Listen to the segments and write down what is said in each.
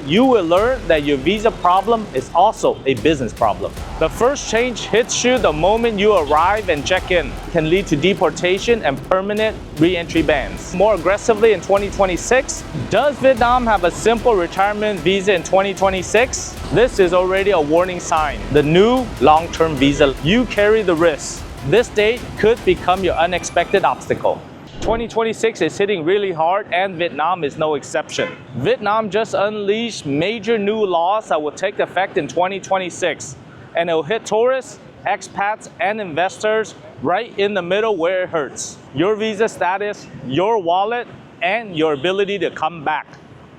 you will learn that your visa problem is also a business problem. The first change hits you the moment you arrive and check in. It can lead to deportation and permanent re-entry bans. More aggressively in 2026, does Vietnam have a simple retirement visa in 2026? This is already a warning sign. The new long-term visa, you carry the risk. This date could become your unexpected obstacle. 2026 is hitting really hard, and Vietnam is no exception. Vietnam just unleashed major new laws that will take effect in 2026, and it will hit tourists, expats, and investors right in the middle where it hurts. Your visa status, your wallet, and your ability to come back.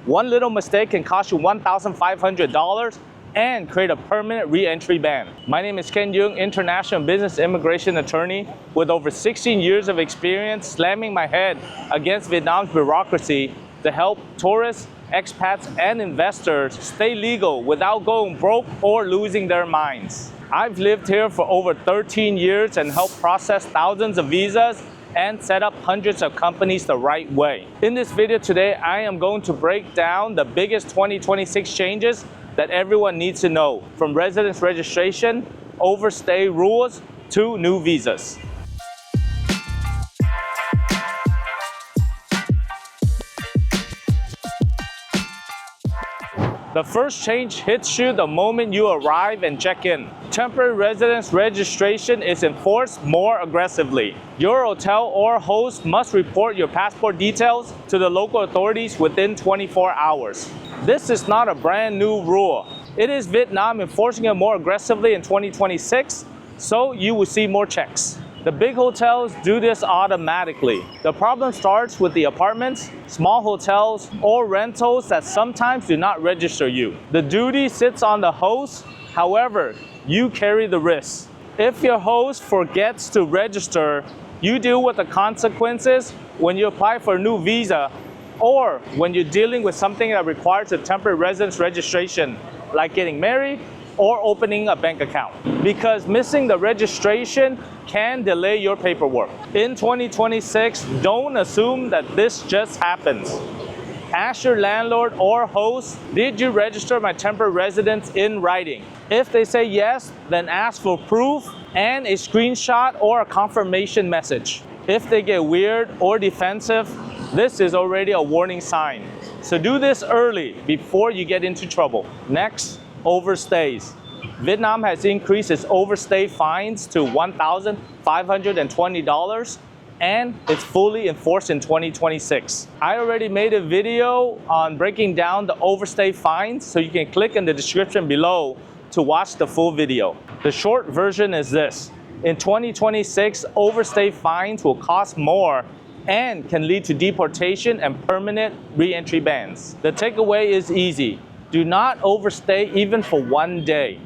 One little mistake can cost you $1,500 and create a permanent re-entry ban. My name is Ken Duong, international business immigration attorney with over 16 years of experience slamming my head against Vietnam's bureaucracy to help tourists, expats, and investors stay legal without going broke or losing their minds. I've lived here for over 13 years and helped process thousands of visas and set up hundreds of companies the right way. In this video today, I am going to break down the biggest 2026 changes that everyone needs to know, from residence registration, overstay rules, to new visas. The first change hits you the moment you arrive and check in. Temporary residence registration is enforced more aggressively. Your hotel or host must report your passport details to the local authorities within 24 hours. This is not a brand new rule. It is Vietnam enforcing it more aggressively in 2026, so you will see more checks. The big hotels do this automatically. The problem starts with the apartments, small hotels, or rentals that sometimes do not register you. The duty sits on the host, however, you carry the risk. If your host forgets to register, you deal with the consequences when you apply for a new visa or when you're dealing with something that requires a temporary residence registration, like getting married or opening a bank account, because missing the registration can delay your paperwork. In 2026, don't assume that this just happens. Ask your landlord or host, did you register my temporary residence in writing? If they say yes, then ask for proof and a screenshot or a confirmation message. If they get weird or defensive, this is already a warning sign. So do this early before you get into trouble. Next, overstays. Vietnam has increased its overstay fines to $1,520 and it's fully enforced in 2026. I already made a video on breaking down the overstay fines, so you can click in the description below to watch the full video. The short version is this. In 2026, overstay fines will cost more and can lead to deportation and permanent re-entry bans. The takeaway is easy. Do not overstay even for one day.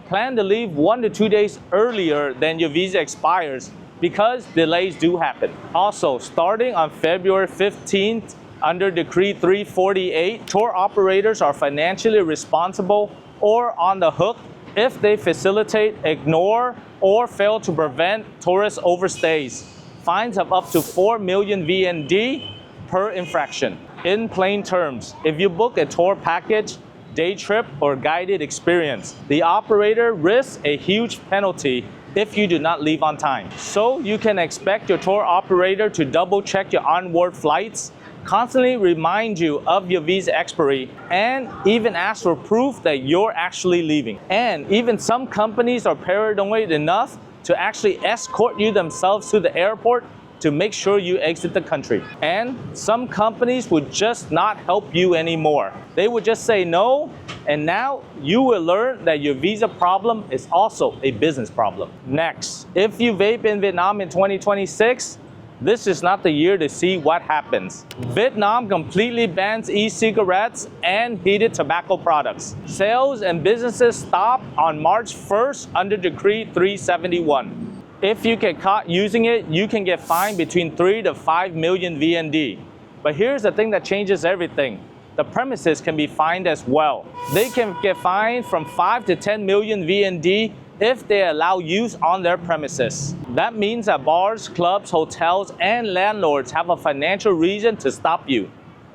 Plan to leave 1 to 2 days earlier than your visa expires, because delays do happen. Also, starting on February 15th, under Decree 348, tour operators are financially responsible or on the hook if they facilitate, ignore, or fail to prevent tourist overstays. Fines of up to 4 million VND per infraction. In plain terms, if you book a tour package, day trip, or guided experience, the operator risks a huge penalty if you do not leave on time. So you can expect your tour operator to double check your onward flights, constantly remind you of your visa expiry, and even ask for proof that you're actually leaving. And even some companies are paranoid enough to actually escort you themselves to the airport to make sure you exit the country. And some companies would just not help you anymore. They would just say no, and now you will learn that your visa problem is also a business problem. Next, if you vape in Vietnam in 2026, this is not the year to see what happens. Vietnam completely bans e-cigarettes and heated tobacco products. Sales and businesses stop on March 1st under Decree 371. If you get caught using it, you can get fined between 3 to 5 million VND. But here's the thing that changes everything. The premises can be fined as well. They can get fined from 5 to 10 million VND if they allow use on their premises. That means that bars, clubs, hotels, and landlords have a financial reason to stop you.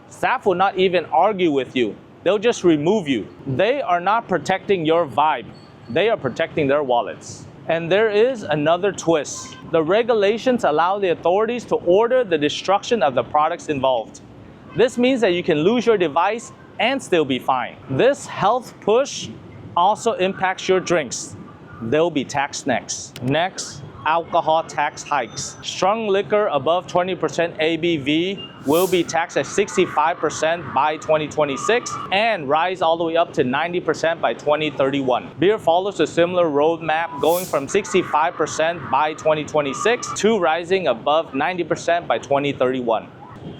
Staff will not even argue with you. they'll just remove you. They are not protecting your vibe. They are protecting their wallets. And there is another twist. The regulations allow the authorities to order the destruction of the products involved. This means that you can lose your device and still be fine. This health push also impacts your drinks. They'll be taxed next. Next, alcohol tax hikes. Strong liquor above 20% ABV will be taxed at 65% by 2026 and rise all the way up to 90% by 2031. Beer follows a similar roadmap, going from 65% by 2026 to rising above 90% by 2031.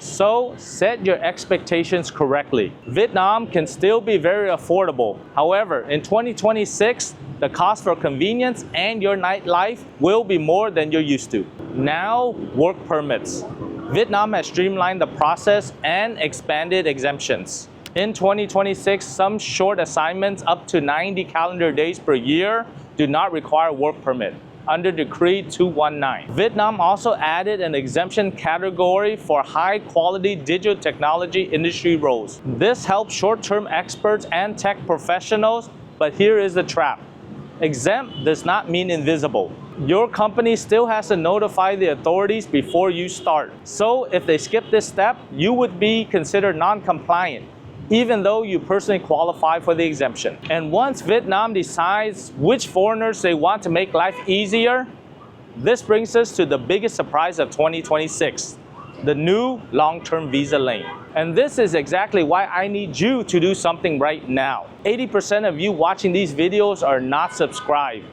So set your expectations correctly. Vietnam can still be very affordable. However, in 2026, the cost for convenience and your nightlife will be more than you're used to. Now, work permits. Vietnam has streamlined the process and expanded exemptions. In 2026, some short assignments up to 90 calendar days per year do not require work permit under Decree 219. Vietnam also added an exemption category for high-quality digital technology industry roles. This helps short-term experts and tech professionals, but here is the trap. Exempt does not mean invisible. Your company still has to notify the authorities before you start. So if they skip this step, you would be considered non-compliant, even though you personally qualify for the exemption. And once Vietnam decides which foreigners they want to make life easier, this brings us to the biggest surprise of 2026, the new long-term visa lane. And this is exactly why I need you to do something right now. 80% of you watching these videos are not subscribed.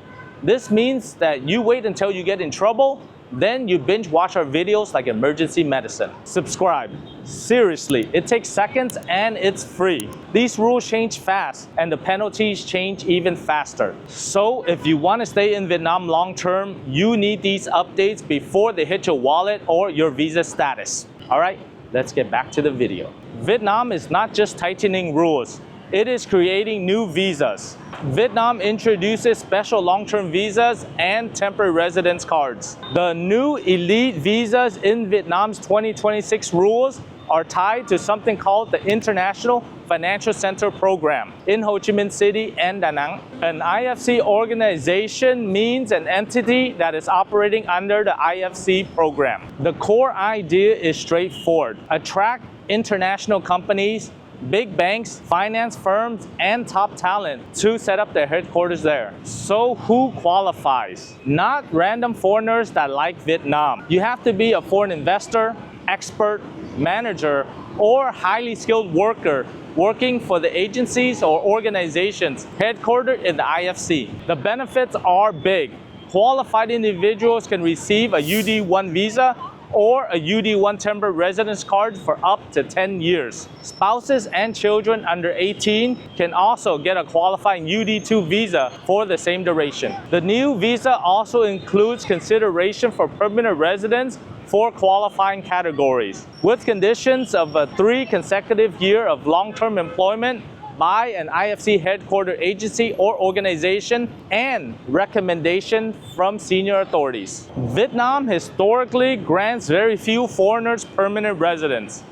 This means that you wait until you get in trouble, then you binge watch our videos like emergency medicine. Subscribe. Seriously, it takes seconds and it's free. These rules change fast and the penalties change even faster. So if you want to stay in Vietnam long term, you need these updates before they hit your wallet or your visa status. All right, let's get back to the video. Vietnam is not just tightening rules, it is creating new visas. Vietnam introduces special long-term visas and temporary residence cards. The new elite visas in Vietnam's 2026 rules are tied to something called the International Financial Center Program in Ho Chi Minh City and Da Nang. An IFC organization means an entity that is operating under the IFC program. The core idea is straightforward. Attract international companies, big banks, finance firms, and top talent to set up their headquarters there. So who qualifies? Not random foreigners that like Vietnam. You have to be a foreign investor, expert, manager, or highly skilled worker working for the agencies or organizations headquartered in the IFC. The benefits are big. Qualified individuals can receive a UD1 visa or a UD1 temporary residence card for up to 10 years. Spouses and children under 18 can also get a qualifying UD2 visa for the same duration. The new visa also includes consideration for permanent residence for qualifying categories, with conditions of a 3 consecutive year of long-term employment by an IFC headquartered agency or organization and recommendation from senior authorities. Vietnam historically grants very few foreigners permanent residence,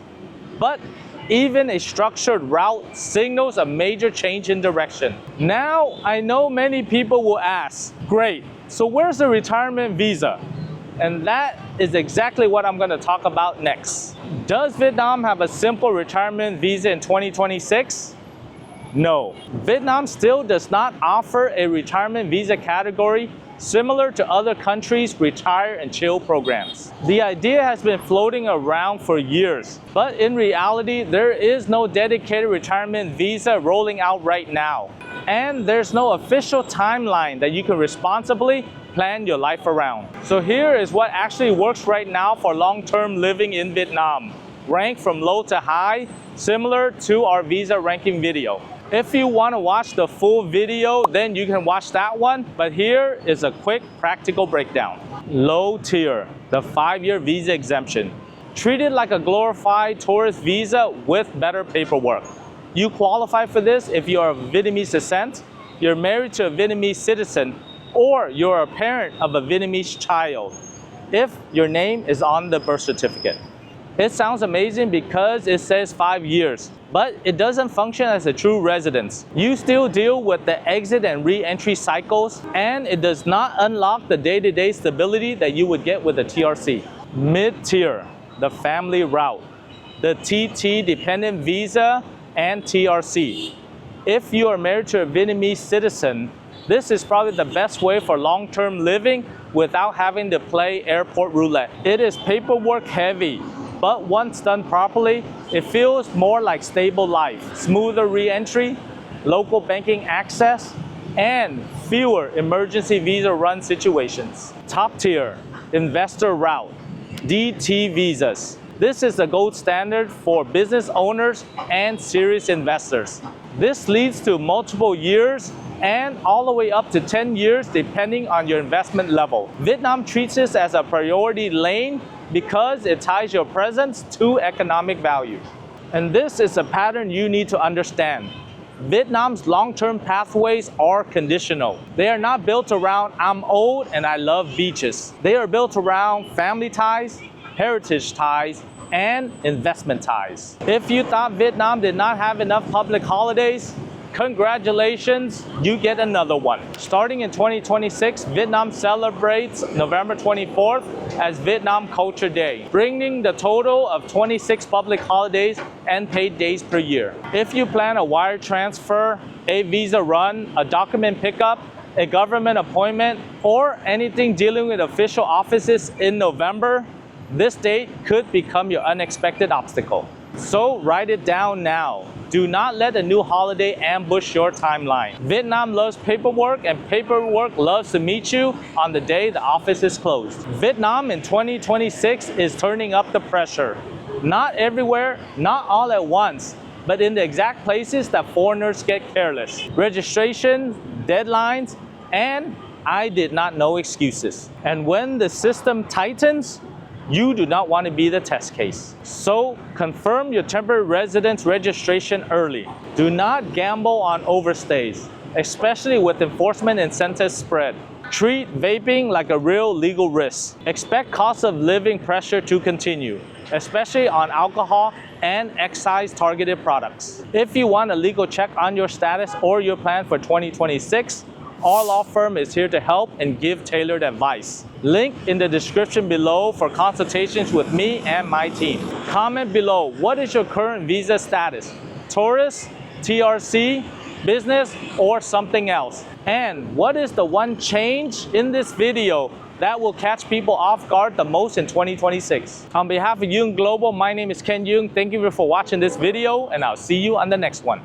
but even a structured route signals a major change in direction. Now, I know many people will ask, great, so where's the retirement visa? And that is exactly what I'm going to talk about next. Does Vietnam have a simple retirement visa in 2026? No. Vietnam still does not offer a retirement visa category similar to other countries' retire and chill programs. The idea has been floating around for years, but in reality, there is no dedicated retirement visa rolling out right now. And there's no official timeline that you can responsibly plan your life around. So here is what actually works right now for long-term living in Vietnam. Rank from low to high, similar to our visa ranking video. If you want to watch the full video, then you can watch that one. But here is a quick practical breakdown. Low tier, the 5-year visa exemption. Treated like a glorified tourist visa with better paperwork. You qualify for this if you are of Vietnamese descent, you're married to a Vietnamese citizen, or you're a parent of a Vietnamese child, if your name is on the birth certificate. It sounds amazing because it says 5 years, but it doesn't function as a true residence. You still deal with the exit and re-entry cycles, and it does not unlock the day-to-day stability that you would get with a TRC. Mid-tier, the family route, the TT dependent visa and TRC. If you are married to a Vietnamese citizen, this is probably the best way for long-term living without having to play airport roulette. It is paperwork heavy, but once done properly, it feels more like stable life. Smoother re-entry, local banking access, and fewer emergency visa run situations. Top tier, investor route, DT visas. This is the gold standard for business owners and serious investors. This leads to multiple years and all the way up to 10 years depending on your investment level. Vietnam treats this as a priority lane because it ties your presence to economic value. And this is a pattern you need to understand. Vietnam's long-term pathways are conditional. They are not built around I'm old and I love beaches. They are built around family ties, heritage ties, and investment ties. If you thought Vietnam did not have enough public holidays, congratulations, you get another one. Starting in 2026, Vietnam celebrates November 24th as Vietnam Culture Day, bringing the total of 26 public holidays and paid days per year. If you plan a wire transfer, a visa run, a document pickup, a government appointment, or anything dealing with official offices in November, this date could become your unexpected obstacle. So write it down now. Do not let a new holiday ambush your timeline. Vietnam loves paperwork, and paperwork loves to meet you on the day the office is closed. Vietnam in 2026 is turning up the pressure. Not everywhere, not all at once, but in the exact places that foreigners get careless. Registration, deadlines, and I did not know excuses. And when the system tightens, you do not want to be the test case. So confirm your temporary residence registration early. Do not gamble on overstays, especially with enforcement incentives spread. Treat vaping like a real legal risk. Expect cost of living pressure to continue, especially on alcohol and excise targeted products. If you want a legal check on your status or your plan for 2026, our law firm is here to help and give tailored advice. Link in the description below for consultations with me and my team. Comment below, what is your current visa status? Tourist, TRC, business, or something else? And what is the one change in this video that will catch people off guard the most in 2026? On behalf of Duong Global, my name is Ken Duong. Thank you for watching this video, and I'll see you on the next one.